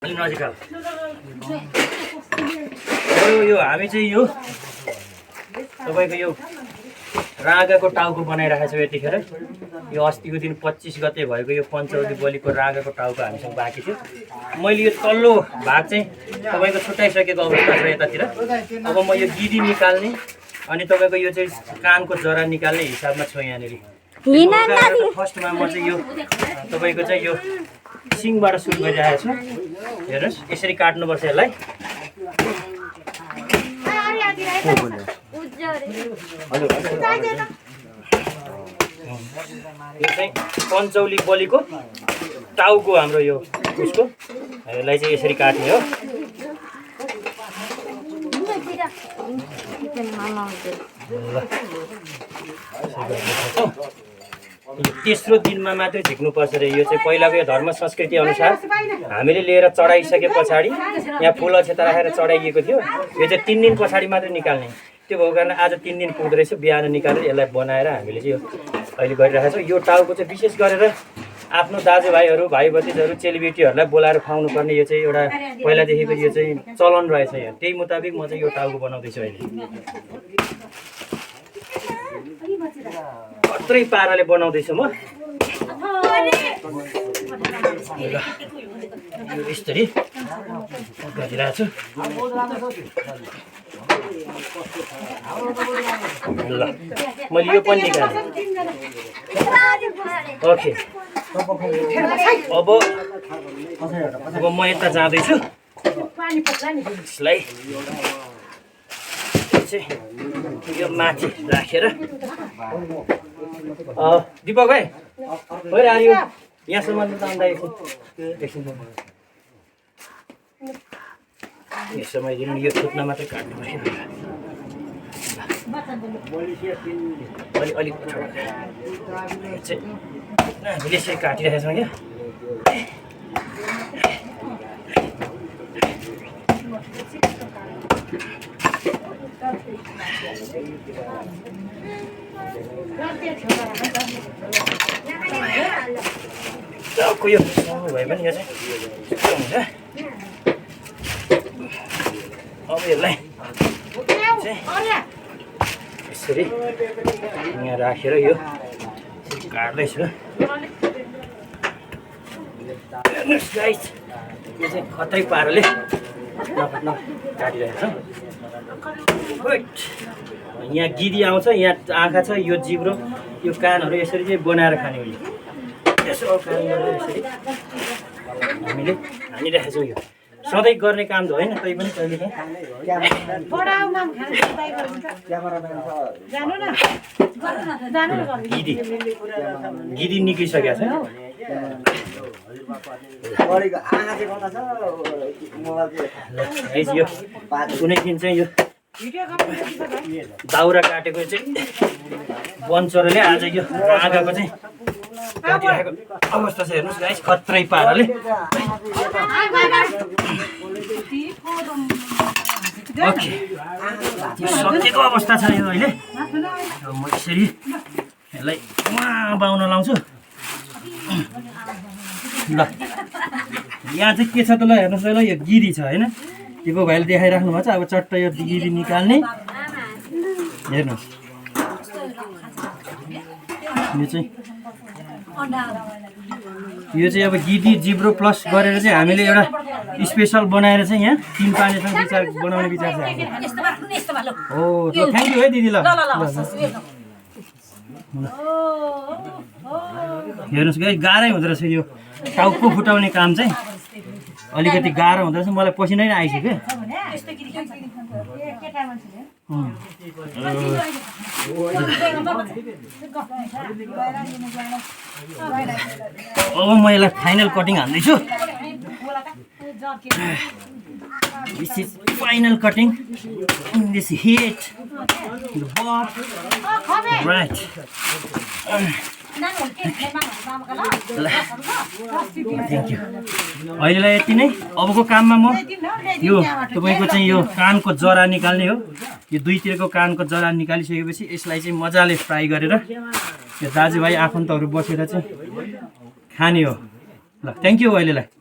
नजिक यो हामी चाहिँ यो तपाईको यो राँगाको टाउको बनाइराखेको छौँ यतिखेर। यो अस्तिको दिन 25 गते भएको यो पञ्चौली बलिको राँगाको टाउको हामीसँग बाँकी थियो। मैले यो तल्लो भाग चाहिँ तपाईँको छुट्याइसकेको अवस्था छ यतातिर। अब म यो गिरी निकाल्ने अनि तपाईँको यो चाहिँ कानको जरा निकाल्ने हिसाबमा छु यहाँनिर। फर्स्टमा म चाहिँ यो तपाईँको चाहिँ यो सिङबाट सुरु गरिरहेको छु। हेर्नुहोस् यसरी काट्नुपर्छ यसलाई। यो चाहिँ पञ्चौली बलिको टाउको हाम्रो यो उसको यसलाई चाहिँ यसरी काट्ने हो। तेस्रो दिनमा मात्रै झिक्नुपर्छ रे। यो चाहिँ पहिलाको यो धर्म संस्कृति अनुसार हामीले लिएर चढाइसके पछाडि यहाँ फुल अक्षता राखेर चढाइएको थियो। यो चाहिँ 3 दिन पछाडि मात्रै निकाल्ने। त्यो भएको कारण आज 3 दिन पुग्दो रहेछ। बिहान निकालेर यसलाई बनाएर हामीले चाहिँ यो अहिले गरिरहेको छौँ। यो टाउको चाहिँ विशेष गरेर आफ्नो दाजुभाइहरू भाइ भतिजहरू चेलीबेटीहरूलाई बोलाएर खुवाउनु पर्ने यो चाहिँ एउटा पहिलादेखिको यो चाहिँ चलन रहेछ। यहाँ त्यही मुताबिक म चाहिँ यो टाउको बनाउँदैछु अहिले। कत्रै पाराले बनाउँदैछु म। यो यसरी गरिरहेको छु। ल मैले यो पनि निकालेँ। ओके अब म यता जाँदैछु। यसलाई यो माथि राखेर दिपक भाइ होइन आयो यहाँसम्म त अन्त एकछिन यो समयदिनु यो थुक्न मात्रै काट्नु पर्यो। अलिक हामीले यसरी काटिरहेको छौँ क्या। टाउको यो भए पनि यो चाहिँ हुन्छ। अब यसलाई यसरी यहाँ राखेर यो काट्दैछु। हेर्नुहोस् गाइस यो चाहिँ खतरै पाराले काटिरहेको छ। यहाँ गिरी आउँछ, यहाँ आँखा छ, यो जिब्रो, यो कानहरू यसरी चाहिँ बनाएर खाने हो। यसो काम गरेर यसरी हामीले हानिरहेको छौँ। यो सधैँ गर्ने काम त होइन, तै पनि कहिले गिरी निक्लिसकेको छ। यो कुनै दिन चाहिँ यो दाउरा काटेको चाहिँ वनचरोले आज यो आँगाको चाहिँ काटिरहेको अवस्था छ। हेर्नुहोस् गाइस खत्रै पाराले। ओके सकिएको अवस्था छ यो अहिले। म यसरी यसलाई बाउन लाउँछु। ल यहाँ चाहिँ के छ त ल हेर्नुहोस् ल यो गिरी छ होइन। दिपक भाइले देखाइराख्नु भएको छ। अब चट्ट यो गिरी निकाल्ने। हेर्नुहोस् यो चाहिँ अब गिरी जिब्रो प्लस गरेर चाहिँ हामीले एउटा स्पेसल बनाएर चाहिँ यहाँ 3 पानीसँग विचार बनाउने विचार छ। हो ल थ्याङ्क यू है दिदी। ल हेर्नुहोस् गाइस गाह्रै हुँदो रहेछ यो टाउको फुटाउने काम चाहिँ। अलिकति गाह्रो हुँदो रहेछ। मलाई पसिनै नै आइसक्यो। अब म यसलाई फाइनल कटिङ हान्दैछु। This is final cutting in this heat. The bob. Right. Thank you. अहिलेलाई यति नै। अबको काममा म यो तपाईको चाहिँ यो कानको जरा निकाल्ने हो। यो दुईतिरको कानको जरा निकालिसकेपछि यसलाई चाहिँ मजाले फ्राई गरेर यो दाजुभाइ आफन्तहरू बसेर चाहिँ खाने हो। ल थ्याङ्क यू अहिलेलाई।